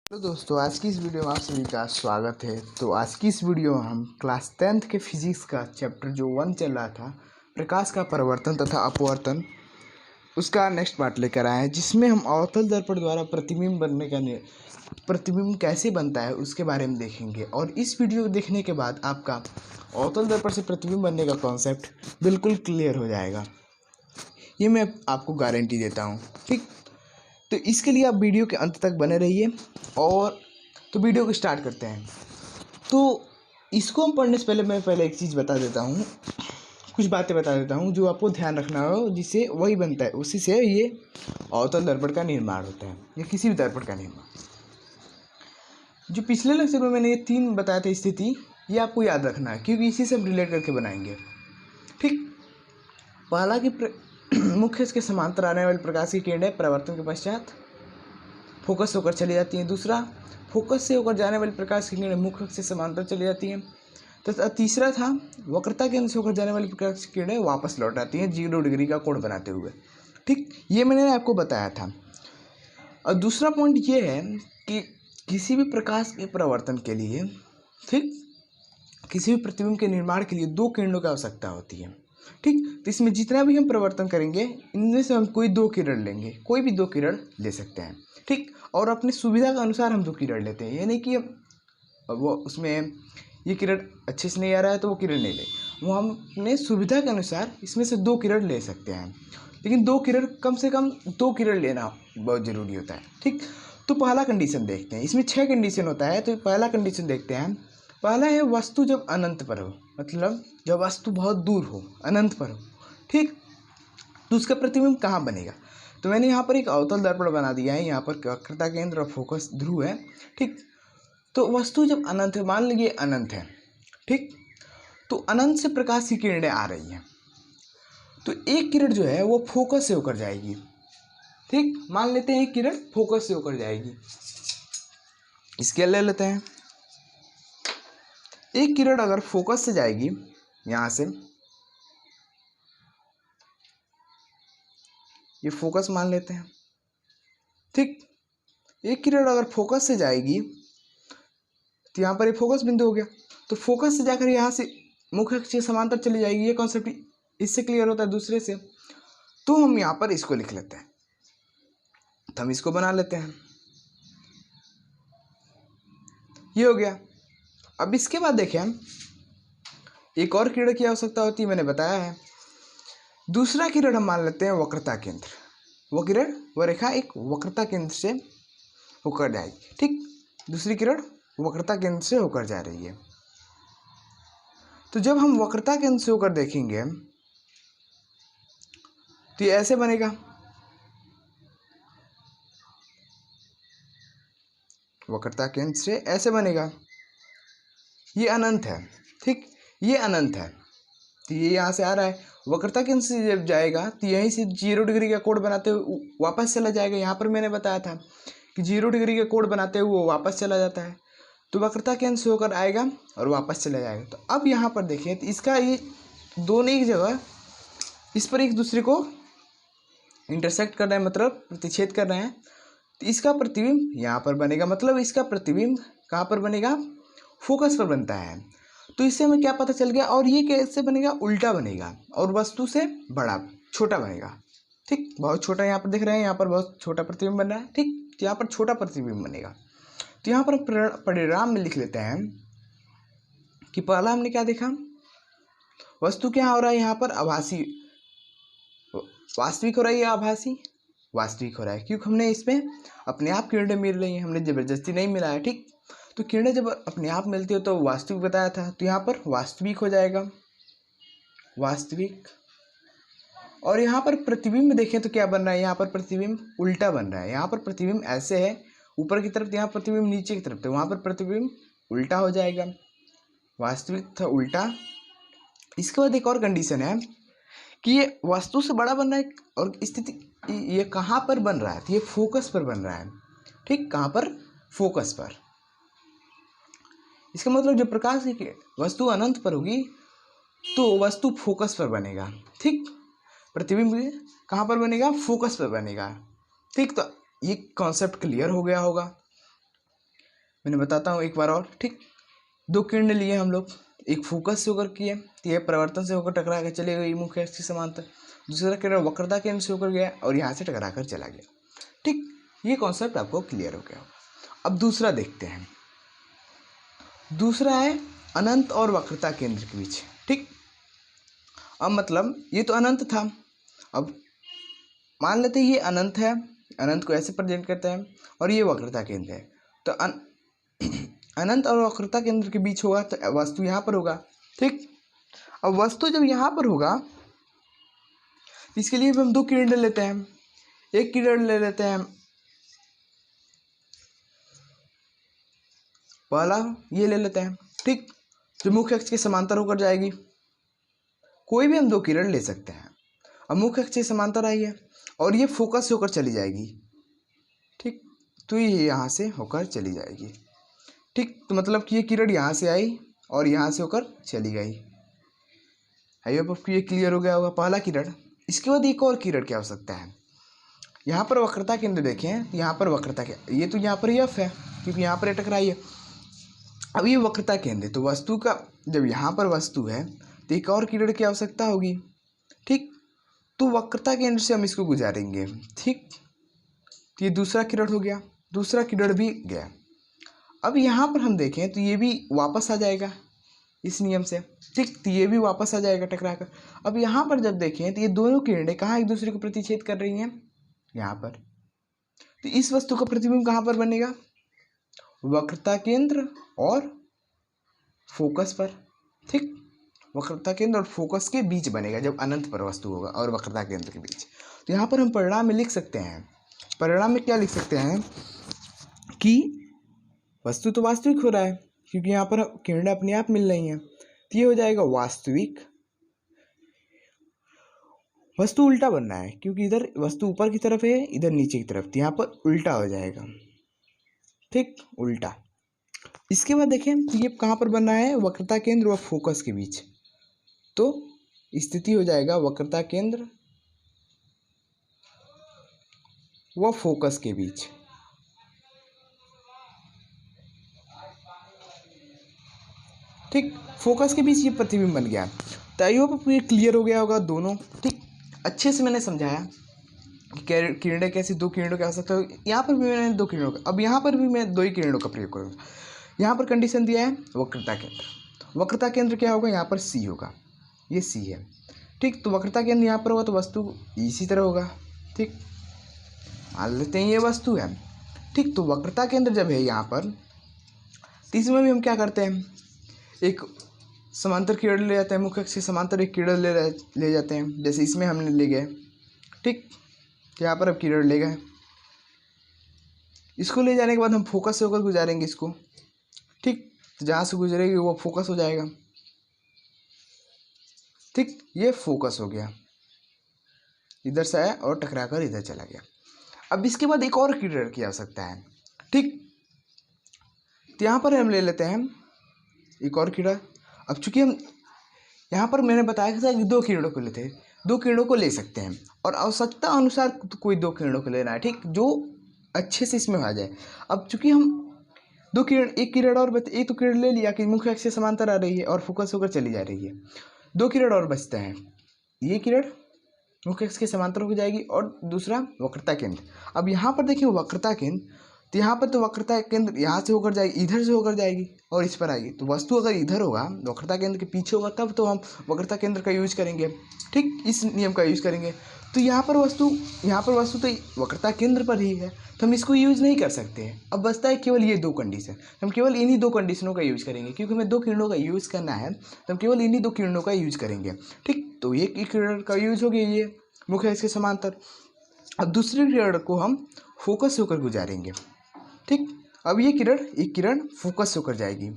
Hello दोस्तों, आज की इस वीडियो में आप सभी का स्वागत है। तो आज की इस वीडियो में हम क्लास 10th के फिजिक्स का चैप्टर जो 1 चल रहा था, प्रकाश का परावर्तन तथा अपवर्तन, उसका नेक्स्ट पार्ट लेकर आए हैं, जिसमें हम अवतल दर्पण द्वारा प्रतिबिंब कैसे बनता है उसके बारे में देखेंगे। और इस वीडियो को देखने के बाद आपका अवतल दर्पण से प्रतिबिंब बनने का कॉन्सेप्ट बिल्कुल क्लियर हो जाएगा, ये मैं आपको गारंटी देता हूँ। ठीक, तो इसके लिए आप वीडियो के अंत तक बने रहिए। और तो वीडियो को स्टार्ट करते हैं। तो इसको हम पढ़ने से पहले मैं एक चीज़ बता देता हूँ, कुछ बातें बता देता हूँ जो आपको ध्यान रखना हो, जिससे वही बनता है, उसी से ये अवतल दर्पण का निर्माण होता है या किसी भी दर्पण का निर्माण। जो पिछले लेक्चर में मैंने ये 3 बताए थे स्थिति, ये आपको याद रखना है क्योंकि इसी से हम रिलेट करके बनाएंगे। ठीक, पहला कि मुख्य के समांतर आने वाली प्रकाश की किरणें परावर्तन के पश्चात फोकस होकर चली जाती हैं। दूसरा, फोकस से होकर जाने वाली प्रकाश की किरणें मुख्य से समांतर चली जाती हैं। तथा तीसरा था, वक्रता केंद्र से होकर जाने वाली प्रकाश की किरणें वापस लौट आती हैं 0 डिग्री का कोण बनाते हुए। ठीक, ये मैंने आपको बताया था। और दूसरा पॉइंट ये है कि किसी भी प्रकाश के परावर्तन के लिए, ठीक, किसी भी प्रतिबिंब के निर्माण के लिए 2 किरणों की आवश्यकता होती है। ठीक, तो इसमें जितना भी हम परावर्तन करेंगे, इनमें से हम कोई 2 किरण लेंगे, कोई भी 2 किरण ले सकते हैं। ठीक, और अपनी सुविधा के अनुसार हम 2 किरण लेते हैं, ये नहीं कि वो उसमें ये किरण अच्छे से नहीं आ रहा है तो वो किरण नहीं ले, वो हम अपने सुविधा के अनुसार इसमें से 2 किरण ले सकते हैं। लेकिन 2 किरण, कम से कम 2 किरण लेना बहुत ज़रूरी होता है। ठीक, तो पहला कंडीशन देखते हैं। इसमें 6 कंडीशन होता है, तो पहला कंडीशन देखते हैं। पहला है वस्तु जब अनंत पर हो, मतलब जब वस्तु बहुत दूर हो, अनंत पर हो। ठीक, तो उसका प्रतिबिंब कहाँ बनेगा? तो मैंने यहाँ पर एक अवतल दर्पण बना दिया है, यहाँ पर वक्रता केंद्र और फोकस ध्रुव है। ठीक, तो वस्तु जब अनंत है, मान लीजिए अनंत है, ठीक, तो अनंत से प्रकाश की किरणें आ रही हैं, तो एक किरण जो है वो फोकस से होकर जाएगी। ठीक, मान लेते हैं एक किरण फोकस से होकर जाएगी, इसके ले लेते हैं। एक किरण अगर फोकस से जाएगी, यहाँ से ये फोकस मान लेते हैं। ठीक, एक किरण अगर फोकस से जाएगी तो यहाँ पर ये फोकस बिंदु हो गया, तो फोकस से जाकर यहाँ से मुख्य अक्ष के समांतर चली जाएगी। ये कॉन्सेप्ट इससे क्लियर होता है दूसरे से। तो हम यहाँ पर इसको लिख लेते हैं, तो हम इसको बना लेते हैं, ये हो गया। अब इसके बाद देखें, हम एक और किरण की आवश्यकता होती है, मैंने बताया है। दूसरा किरण हम मान लेते हैं वक्रता केंद्र, वो किरण, वो रेखा एक वक्रता केंद्र से होकर जाएगी। ठीक, दूसरी किरण वक्रता केंद्र से होकर जा रही है। तो जब हम वक्रता केंद्र से होकर देखेंगे तो ये ऐसे बनेगा, वक्रता केंद्र से ऐसे बनेगा, ये अनंत है। ठीक, ये अनंत है, तो ये यहाँ से आ रहा है, वक्रता केंद्र से जब जाएगा तो यहीं से 0 डिग्री का कोण बनाते हुए वापस चला जाएगा। यहाँ पर मैंने बताया था कि 0 डिग्री का कोण बनाते हुए वो वापस चला जाता है, तो वक्रता केंद्र से होकर आएगा और वापस चला जाएगा। तो अब यहाँ पर देखिए, तो इसका ये दोनों एक जगह इस पर एक दूसरे को इंटरसेक्ट कर रहे हैं, मतलब प्रतिच्छेद कर रहे हैं, तो इसका प्रतिबिंब यहाँ पर बनेगा, मतलब इसका प्रतिबिंब कहाँ पर बनेगा? फोकस पर बनता है। तो इससे हमें क्या पता चल गया? और ये कैसे बनेगा? उल्टा बनेगा और वस्तु से बड़ा, छोटा बनेगा। ठीक, बहुत छोटा यहाँ पर दिख रहे हैं, यहाँ पर बहुत छोटा प्रतिबिंब बन रहा है। ठीक, तो यहाँ पर छोटा प्रतिबिंब बनेगा। तो यहाँ पर परिणाम में लिख लेते हैं कि पहला हमने क्या देखा, वस्तु क्या हो रहा है यहाँ पर? आभासी, वास्तविक हो रहा है या आभासी? वास्तविक हो रहा है, क्योंकि हमने इसमें अपने आप किरणें मिल रही हैं, हमने ज़बरदस्ती नहीं मिला है। ठीक, तो किरणें जब अपने आप मिलती हो तो वास्तविक बताया था, तो यहाँ पर वास्तविक हो जाएगा, वास्तविक। और यहाँ पर प्रतिबिंब देखें तो क्या बन रहा है? यहाँ पर प्रतिबिंब उल्टा बन रहा है। यहाँ पर प्रतिबिंब ऐसे है ऊपर की तरफ, यहाँ प्रतिबिंब नीचे की तरफ, तो वहाँ पर प्रतिबिंब उल्टा हो जाएगा, वास्तविक था उल्टा। इसके बाद एक और कंडीशन है कि ये वस्तु से बड़ा बन रहा है, और स्थिति ये कहाँ पर बन रहा है? तो ये फोकस पर बन रहा है। ठीक, कहाँ पर? फोकस पर। इसका मतलब जो प्रकाश की वस्तु अनंत पर होगी तो वस्तु फोकस पर बनेगा। ठीक, प्रतिबिंब कहाँ पर बनेगा? फोकस पर बनेगा। ठीक, तो ये कॉन्सेप्ट क्लियर हो गया होगा। मैंने बताता हूँ एक बार और, ठीक। दो किरण लिए हम लोग, एक फोकस से होकर किए तो यह परिवर्तन से होकर टकरा कर चले गई मुख्य अक्ष के समांतर, दूसरा किरण वक्रता केंद्र से होकर गया और यहाँ से टकरा कर चला गया, ठीक। ये कॉन्सेप्ट आपको क्लियर हो गया। अब दूसरा देखते हैं। दूसरा है अनंत और वक्रता केंद्र के बीच, ठीक। अब मतलब ये तो अनंत था, अब मान लेते हैं ये अनंत है, अनंत को ऐसे प्रेजेंट करता है, और ये वक्रता केंद्र है। तो अनंत और वक्रता केंद्र के बीच होगा तो वस्तु यहाँ पर होगा, ठीक। अब वस्तु जब यहाँ पर होगा इसके लिए भी हम दो किरण ले लेते हैं। एक किरण ले लेते हैं पहला, ये ले लेते हैं, ठीक, जो मुख्य अक्ष के समांतर होकर जाएगी। कोई भी हम दो किरण ले सकते हैं। अब मुख्य अक्ष के समांतर आई है और ये फोकस से होकर चली जाएगी, ठीक। तो ये यहाँ से होकर चली जाएगी, ठीक। तो मतलब कि ये किरण यहाँ से आई और यहाँ से होकर चली गई। आई होप आपको ये क्लियर हो गया होगा पहला किरण। इसके बाद एक और किरण की आवश्यकता है। यहाँ पर वक्रता केंद्र देखें, यहाँ पर वक्रता के ये तो यहाँ पर एफ है क्योंकि यहाँ पर टकराई है। अब ये वक्रता केंद्र, तो वस्तु का जब यहाँ पर वस्तु है तो एक और किरण की आवश्यकता होगी, ठीक। तो वक्रता केंद्र से हम इसको गुजारेंगे, ठीक। तो ये दूसरा किरण हो गया, दूसरा किरण भी गया। अब यहाँ पर हम देखें तो ये भी वापस आ जाएगा इस नियम से, ठीक। तो ये भी वापस आ जाएगा टकरा कर। अब यहाँ पर जब देखें तो ये दोनों किरणें कहाँ एक दूसरे को प्रतिच्छेद कर रही हैं, यहाँ पर। तो इस वस्तु का प्रतिबिंब कहाँ पर बनेगा, वक्रता केंद्र और फोकस पर, ठीक। वक्रता केंद्र और फोकस के बीच बनेगा जब अनंत पर वस्तु होगा और वक्रता केंद्र के बीच। तो यहाँ पर हम परिणाम में लिख सकते हैं, परिणाम में क्या लिख सकते हैं कि वस्तु तो वास्तविक हो रहा है क्योंकि यहाँ पर किरणें अपने आप मिल रही हैं। तो ये हो जाएगा वास्तविक, वस्तु उल्टा बनना है क्योंकि इधर वस्तु ऊपर की तरफ है, इधर नीचे की तरफ, तो यहाँ पर उल्टा हो जाएगा, ठीक, उल्टा। इसके बाद देखें तो ये कहाँ पर बनना है, वक्रता केंद्र व फोकस के बीच। तो स्थिति हो जाएगा वक्रता केंद्र व फोकस के बीच, ठीक। फोकस के बीच ये प्रतिबिंब बन गया। तो आई होप आपको ये क्लियर हो गया होगा दोनों, ठीक। अच्छे से मैंने समझाया कि किरणें कैसी, दो किरणों की आवश्यकता है। यहाँ पर भी मैंने दो किरणों का, अब यहाँ पर भी मैं दो ही किरणों का प्रयोग करूँगा। यहाँ पर कंडीशन दिया है वक्रता केंद्र, वक्रता केंद्र क्या होगा, यहाँ पर सी होगा, ये सी है, ठीक। तो वक्रता केंद्र यहाँ पर होगा तो वस्तु इसी तरह होगा, ठीक। मान लेते हैं ये वस्तु है, ठीक। तो वक्रता केंद्र जब है यहाँ पर, तो इसमें भी हम क्या करते हैं, एक समांतर किरण ले जाते हैं, मुख्य अक्ष से समांतर एक किरण ले जाते हैं, जैसे इसमें हमने ले गए, ठीक। यहाँ पर अब किरण ले गए, इसको ले जाने के बाद हम फोकस से होकर गुजारेंगे इसको, ठीक। तो जहाँ से गुजरेगी वो फोकस हो जाएगा, ठीक। ये फोकस हो गया, इधर से आया और टकरा कर इधर चला गया। अब इसके बाद एक और किरण की आवश्यकता है, ठीक। तो यहाँ पर हम ले लेते हैं एक और किरण। अब चूंकि हम यहाँ पर मैंने बताया था कि दो किरणों को लेते हैं, दो किरणों को ले सकते हैं और आवश्यकता अनुसार कोई दो किरणों को लेना है, ठीक, जो अच्छे से इसमें आ जाए। अब चूंकि हम दो किरण, एक किरण और एक तो किरण ले लिया कि मुख्य अक्ष से समांतर आ रही है और फोकस होकर चली जा रही है, दो किरण और बचते हैं, ये किरण मुख्य अक्ष के समांतर हो जाएगी और दूसरा वक्रता केंद्र। अब यहाँ पर देखिए वक्रता केंद्र, तो यहाँ पर तो वक्रता केंद्र यहाँ से होकर जाएगी, इधर से होकर जाएगी और इस पर आएगी। तो वस्तु अगर इधर होगा, वक्रता केंद्र के पीछे होगा, तब तो हम वक्रता केंद्र का यूज करेंगे, ठीक, इस नियम का यूज करेंगे। तो यहाँ पर वस्तु तो वक्रता केंद्र पर ही है, तो हम इसको यूज नहीं कर सकते हैं। अब बचता है केवल ये दो कंडीशन, हम केवल इन्हीं दो कंडीशनों का यूज करेंगे क्योंकि हमें दो किरणों का यूज करना है, तो हम केवल इन्हीं दो किरणों का यूज करेंगे, ठीक। तो एक किरण का यूज हो गया ये मुख्य अक्ष के समांतर। अब दूसरी किरण को हम फोकस से होकर गुजारेंगे, ठीक। अब ये किरण, एक किरण फोकस होकर जाएगी,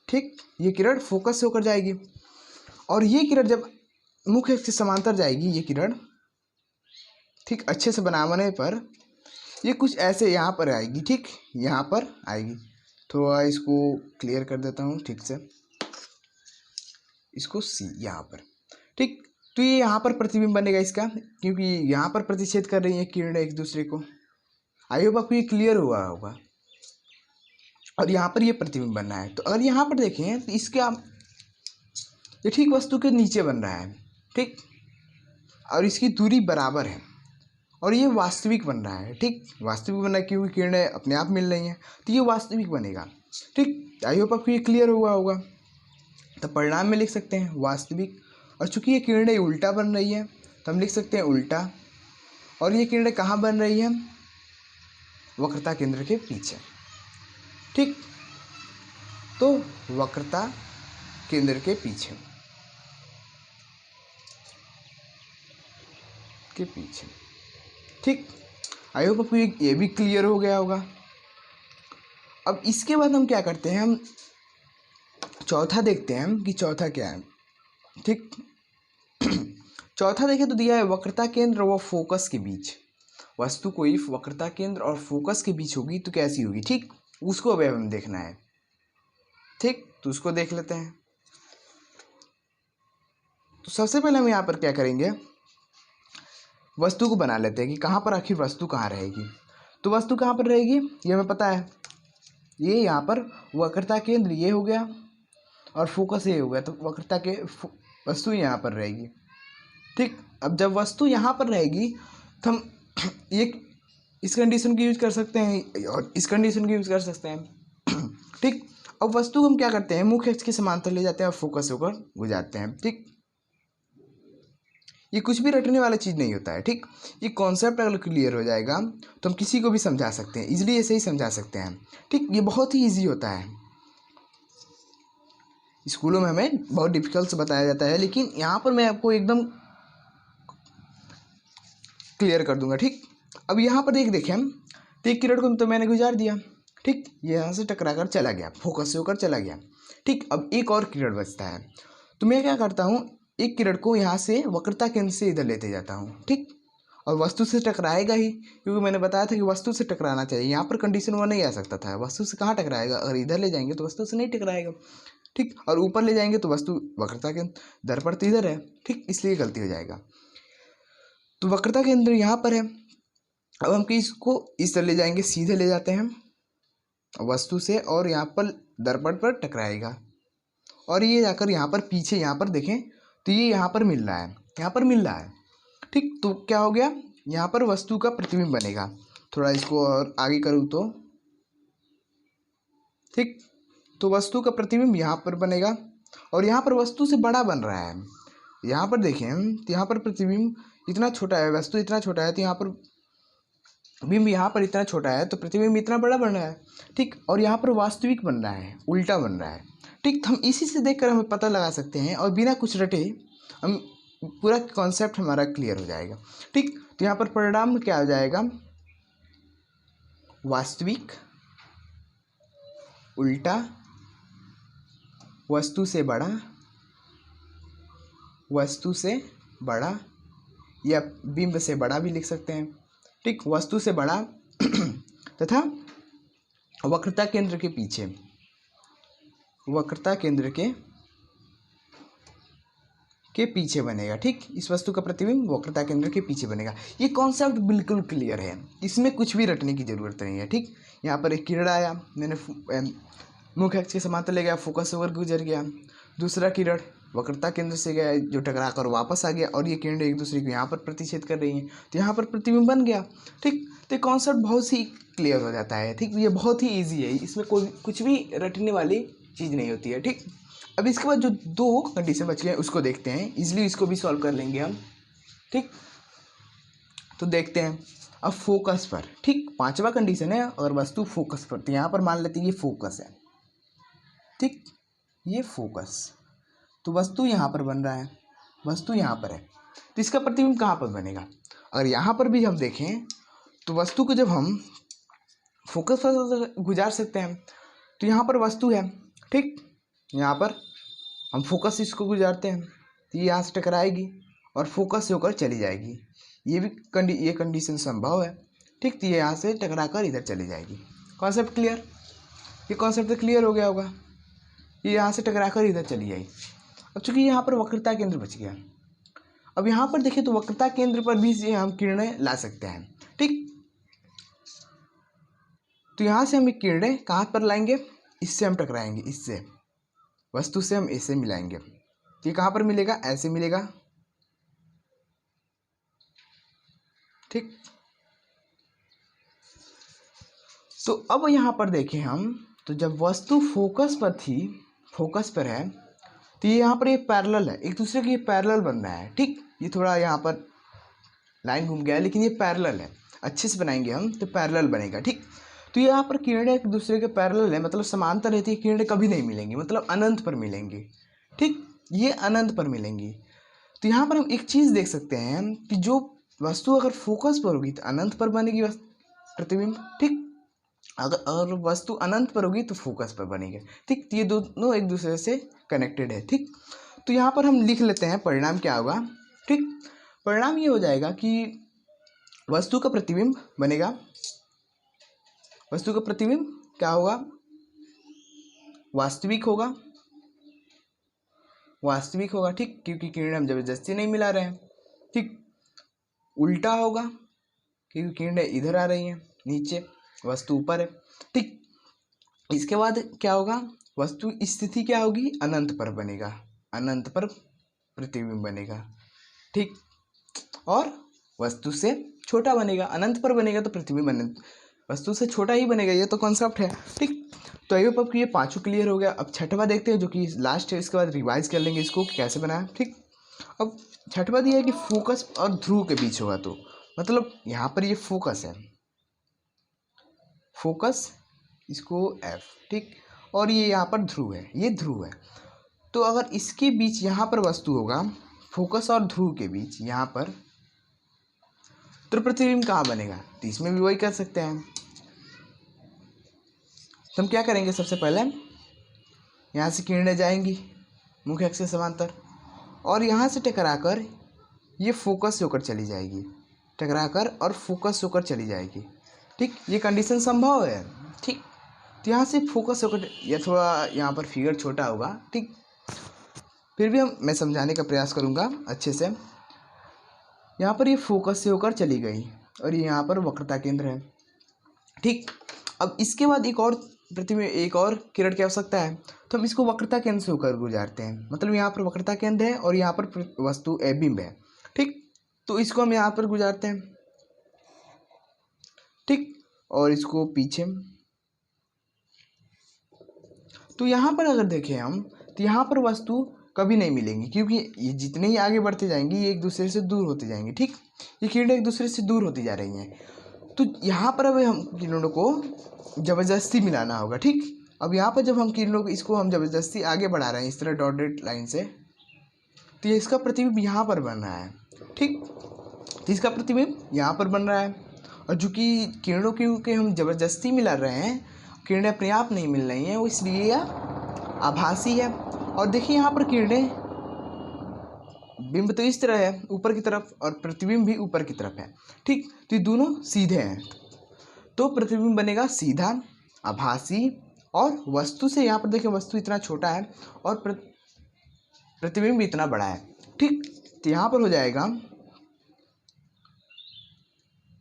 ठीक, ये किरण फोकस से होकर जाएगी और ये किरण जब मुख्य अक्ष से समांतर जाएगी, ये किरण, ठीक, अच्छे से बनाने पर ये कुछ ऐसे यहाँ पर आएगी, ठीक, यहाँ पर आएगी। थोड़ा इसको क्लियर कर देता हूँ ठीक से, इसको सी यहाँ पर, ठीक। तो ये यहाँ पर प्रतिबिंब बनेगा इसका, क्योंकि यहाँ पर प्रतिच्छेद कर रही है किरणें एक दूसरे को, आई होप आपको ये क्लियर हुआ होगा। और यहाँ पर ये प्रतिबिंब बन रहा है, तो अगर यहाँ पर देखें तो इसके ये ठीक वस्तु के नीचे बन रहा है, ठीक, और इसकी दूरी बराबर है और ये वास्तविक बन रहा है, ठीक, वास्तविक बन रहा है क्योंकि किरणें अपने आप मिल रही हैं, तो ये वास्तविक बनेगा, ठीक। आई होप आपको ये क्लियर हुआ होगा। तो परिणाम में लिख सकते हैं वास्तविक, और चूंकि ये किरणें उल्टा बन रही है तो हम लिख सकते हैं उल्टा, और ये किरणें कहाँ बन रही हैं, वक्रता केंद्र के पीछे, ठीक। तो वक्रता केंद्र के पीछे ठीक। आई होप आपको ये भी क्लियर हो गया होगा। अब इसके बाद हम क्या करते हैं, हम चौथा देखते हैं कि चौथा क्या है, ठीक। चौथा देखें तो दिया है वक्रता केंद्र व फोकस के बीच, वस्तु कोई वक्रता केंद्र और फोकस के बीच होगी तो कैसी होगी, ठीक, उसको अब हमें देखना है, ठीक। तो उसको देख लेते हैं। तो सबसे पहले हम यहाँ पर क्या करेंगे, वस्तु को बना लेते हैं कि कहाँ पर आखिर वस्तु कहाँ रहेगी। तो वस्तु कहाँ पर रहेगी ये हमें पता है, ये यहाँ पर वक्रता केंद्र ये हो गया और फोकस ये हो गया, तो वक्रता के वस्तु यहाँ पर रहेगी, ठीक। अब जब वस्तु यहाँ पर रहेगी तो हम ये इस कंडीशन की यूज कर सकते हैं और इस कंडीशन की यूज कर सकते हैं, ठीक। अब वस्तु को हम क्या करते हैं, मुख्य अक्ष के समांतर ले जाते हैं और फोकस होकर गुजारते हैं, ठीक। ये कुछ भी रटने वाला चीज़ नहीं होता है, ठीक। ये कॉन्सेप्ट अगर क्लियर हो जाएगा तो हम किसी को भी समझा सकते हैं, इजीली ऐसे ही समझा सकते हैं, ठीक। ये बहुत ही इजी होता है, स्कूलों में हमें बहुत डिफिकल्ट से बताया जाता है, लेकिन यहाँ पर मैं आपको एकदम क्लियर कर दूंगा, ठीक। अब यहाँ पर देखें हम, तो एक किरण को तो मैंने गुजार दिया, ठीक, ये यहाँ से टकरा कर चला गया, फोकस से होकर चला गया, ठीक। अब एक और किरण बचता है, तो मैं क्या करता हूँ, एक किरण को यहाँ से वक्रता केंद्र से इधर लेते जाता हूँ, ठीक, और वस्तु से टकराएगा ही, क्योंकि मैंने बताया था कि वस्तु से टकराना चाहिए, यहाँ पर कंडीशन वो नहीं आ सकता था, वस्तु से कहाँ टकराएगा, अगर इधर ले जाएंगे तो वस्तु से नहीं टकराएगा, ठीक, और ऊपर ले जाएंगे तो वस्तु वक्रता केंद्र दर्पण तो इधर है, ठीक, इसलिए गलती हो जाएगा। तो वक्रता केंद्र यहाँ पर है, अब हम इसको इस तरह ले जाएंगे, सीधे ले जाते हैं वस्तु से और यहाँ पर दर्पण पर टकराएगा, और ये जाकर यहाँ पर पीछे यहाँ पर देखें तो ये यहाँ पर मिल रहा है, यहाँ पर मिल रहा है, ठीक। तो क्या हो गया, यहाँ पर वस्तु का प्रतिबिंब बनेगा, थोड़ा इसको और आगे करूँ तो, ठीक। तो वस्तु का प्रतिबिंब यहाँ पर बनेगा और यहाँ पर वस्तु से बड़ा बन रहा है, यहाँ पर देखें तो यहाँ पर प्रतिबिंब इतना छोटा है, वस्तु इतना छोटा है, तो यहाँ पर बिंब यहाँ पर इतना छोटा है तो प्रतिबिंब इतना बड़ा बन रहा है, ठीक। और यहाँ पर वास्तविक बन रहा है, उल्टा बन रहा है, ठीक। हम इसी से देखकर हमें पता लगा सकते हैं और बिना कुछ रटे हम पूरा कॉन्सेप्ट हमारा क्लियर हो जाएगा, ठीक। तो यहाँ पर परिणाम क्या हो जाएगा, वास्तविक, उल्टा, वस्तु से बड़ा, वस्तु से बड़ा, या बिंब से बड़ा भी लिख सकते हैं, ठीक, वस्तु से बड़ा तथा वक्रता केंद्र के पीछे, वक्रता केंद्र के पीछे बनेगा, ठीक। इस वस्तु का प्रतिबिंब वक्रता केंद्र के पीछे बनेगा। ये कॉन्सेप्ट बिल्कुल क्लियर है, इसमें कुछ भी रटने की जरूरत नहीं है, ठीक। यहाँ पर एक किरण आया, मैंने मुख्य अक्ष के समांतर ले गया, फोकस होकर गुजर गया, दूसरा किरण वक्रता केंद्र से गया जो टकरा कर वापस आ गया, और ये किरण एक दूसरे को यहाँ पर प्रतिच्छेद कर रही हैं, तो यहाँ पर प्रतिबिंब बन गया, ठीक। तो कॉन्सेप्ट बहुत ही क्लियर हो जाता है, ठीक। ये बहुत ही ईजी है, इसमें कोई कुछ भी रटने वाली चीज़ नहीं होती है, ठीक। अब इसके बाद जो दो कंडीशन बच गए उसको देखते हैं, इजीली इसको भी सॉल्व कर लेंगे हम, ठीक। तो देखते हैं अब फोकस पर, ठीक, पांचवा कंडीशन है और वस्तु फोकस पर, तो यहाँ पर मान लेते हैं ये फोकस है, ठीक, ये फोकस, तो वस्तु यहाँ पर बन रहा है, वस्तु यहाँ पर है, तो इसका प्रतिबिंब कहाँ पर बनेगा, अगर यहाँ पर भी हम देखें तो वस्तु को जब हम फोकस पर गुजार सकते हैं तो यहाँ पर वस्तु है, ठीक, यहाँ पर हम फोकस से इसको गुजारते हैं तो ये यहाँ से टकराएगी और फोकस से होकर चली जाएगी, ये भी ये कंडीशन संभव है, ठीक। तो ये यहाँ से टकरा कर इधर चली जाएगी। कॉन्सेप्ट क्लियर, ये कॉन्सेप्ट तो क्लियर हो गया होगा, ये यहाँ से टकरा कर इधर चली जाएगी। अब चूंकि यहाँ पर वक्रता केंद्र बच गया, अब यहाँ पर देखिए तो वक्रता केंद्र पर भी हम किरणें ला सकते हैं, ठीक। तो यहाँ से हम एक किरणें कहाँ पर लाएंगे, इससे हम टकराएंगे, इससे वस्तु से हम ऐसे मिलाएंगे। ये कहाँ पर मिलेगा, ऐसे मिलेगा, ठीक। तो अब यहाँ पर देखें हम, तो जब वस्तु फोकस पर थी, फोकस पर है, तो ये यहाँ पर ये पैरेलल है, एक दूसरे के ये पैरेलल बन रहा है, ठीक। ये थोड़ा यहाँ पर लाइन घूम गया है, लेकिन ये पैरेलल है, अच्छे से बनाएंगे हम तो पैरेलल बनेगा, ठीक। तो यहाँ पर किरणें एक दूसरे के पैरेलल है, मतलब समांतर रहती है, किरणें कभी नहीं मिलेंगी, मतलब अनंत पर मिलेंगी, ठीक। ये अनंत पर मिलेंगी। तो यहाँ पर हम एक चीज़ देख सकते हैं कि जो वस्तु अगर फोकस पर होगी तो अनंत पर बनेगी प्रतिबिंब, ठीक। अगर वस्तु अनंत पर होगी तो फोकस पर बनेगी, ठीक। तो ये दोनों एक दूसरे से कनेक्टेड है, ठीक। तो यहाँ पर हम लिख लेते हैं परिणाम क्या होगा, ठीक। परिणाम ये हो जाएगा कि वस्तु का प्रतिबिंब बनेगा, वस्तु का प्रतिबिंब क्या होगा, वास्तविक होगा, वास्तविक होगा, ठीक, क्योंकि किरणें हम जबरदस्ती नहीं मिला रहे हैं, ठीक। उल्टा होगा क्योंकि किरणें इधर आ रही हैं, नीचे वस्तु ऊपर है, ठीक। इसके बाद क्या होगा, वस्तु स्थिति क्या होगी, अनंत पर बनेगा, अनंत पर प्रतिबिंब बनेगा, ठीक। और वस्तु से छोटा बनेगा, अनंत पर बनेगा तो प्रतिबिंब अनंत वस्तु से छोटा ही बनेगा, ये तो कॉन्सेप्ट है, ठीक। तो आई होप ये पांचों क्लियर हो गया। अब छठवां देखते हैं जो कि लास्ट है, इसके बाद रिवाइज कर लेंगे इसको कैसे बनाया, ठीक। अब छठवां दिया है कि फोकस और ध्रुव के बीच होगा, तो मतलब यहाँ पर ये फोकस है, फोकस इसको F, ठीक, और ये यहाँ पर ध्रुव है, ये ध्रुव है। तो अगर इसके बीच यहाँ पर वस्तु होगा, फोकस और ध्रुव के बीच यहाँ पर, तो प्रतिबिंब कहाँ बनेगा, तो इसमें भी वही कर सकते हैं। तो हम क्या करेंगे, सबसे पहले यहाँ से किरणें जाएंगी मुख्य अक्ष के समांतर, और यहाँ से टकराकर ये फोकस होकर चली जाएगी, टकराकर और फोकस होकर चली जाएगी, ठीक। ये कंडीशन संभव है, ठीक। तो यहाँ से फोकस होकर, या थोड़ा यहाँ पर फिगर छोटा होगा, ठीक, फिर भी मैं समझाने का प्रयास करूँगा अच्छे से। यहाँ पर ये फोकस से होकर चली गई और ये यहाँ पर वक्रता केंद्र है, ठीक। अब इसके बाद एक और प्रतिबिंब, एक और किरण की आवश्यकता है, तो हम इसको वक्रता केंद्र से होकर गुजारते हैं, मतलब यहाँ पर वक्रता केंद्र है और यहाँ पर वस्तु बिंब है, ठीक। तो इसको हम यहाँ पर गुजारते हैं, ठीक, और इसको पीछे। तो यहाँ पर अगर देखें हम, तो यहाँ पर वस्तु कभी नहीं मिलेंगी, क्योंकि ये जितने ही आगे बढ़ते जाएंगी ये एक दूसरे से दूर होते जाएंगे, ठीक। ये किरणें एक दूसरे से दूर होती जा रही हैं, तो यहाँ पर अब हम किरणों को ज़बरदस्ती मिलाना होगा, ठीक। अब यहाँ पर जब हम किरणों को, इसको हम ज़बरदस्ती आगे बढ़ा रहे हैं इस तरह डॉटेड लाइन से, तो ये इसका प्रतिबिंब यहाँ पर बन रहा है, ठीक। तो इसका प्रतिबिंब यहाँ पर बन रहा है, और चूँकि किरणों क्योंकि हम ज़बरदस्ती मिला रहे हैं, किरणें अपने आप नहीं मिल रही हैं, वो इसलिए यह आभासी है। और देखिए यहाँ पर किरणें, बिंब तो इस तरह है ऊपर की तरफ और प्रतिबिंब भी ऊपर की तरफ है, ठीक। तो ये दोनों सीधे हैं, तो प्रतिबिंब बनेगा सीधा, आभासी, और वस्तु से यहाँ पर देखिए वस्तु इतना छोटा है और प्रतिबिंब भी इतना बड़ा है, ठीक। तो यहाँ पर हो जाएगा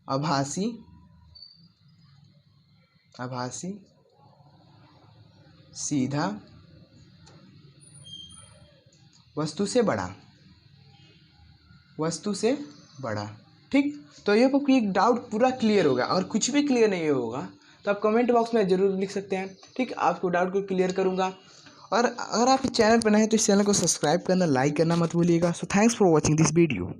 आभासी, आभासी, सीधा, वस्तु से बड़ा, वस्तु से बड़ा, ठीक। तो ये आपको एक डाउट पूरा क्लियर होगा, और कुछ भी क्लियर नहीं होगा तो आप कमेंट बॉक्स में ज़रूर लिख सकते हैं, ठीक। आपको डाउट को क्लियर करूँगा। और अगर आप इस चैनल पर नए हैं तो इस चैनल को सब्सक्राइब करना, लाइक करना मत भूलिएगा। So thanks for watching this video.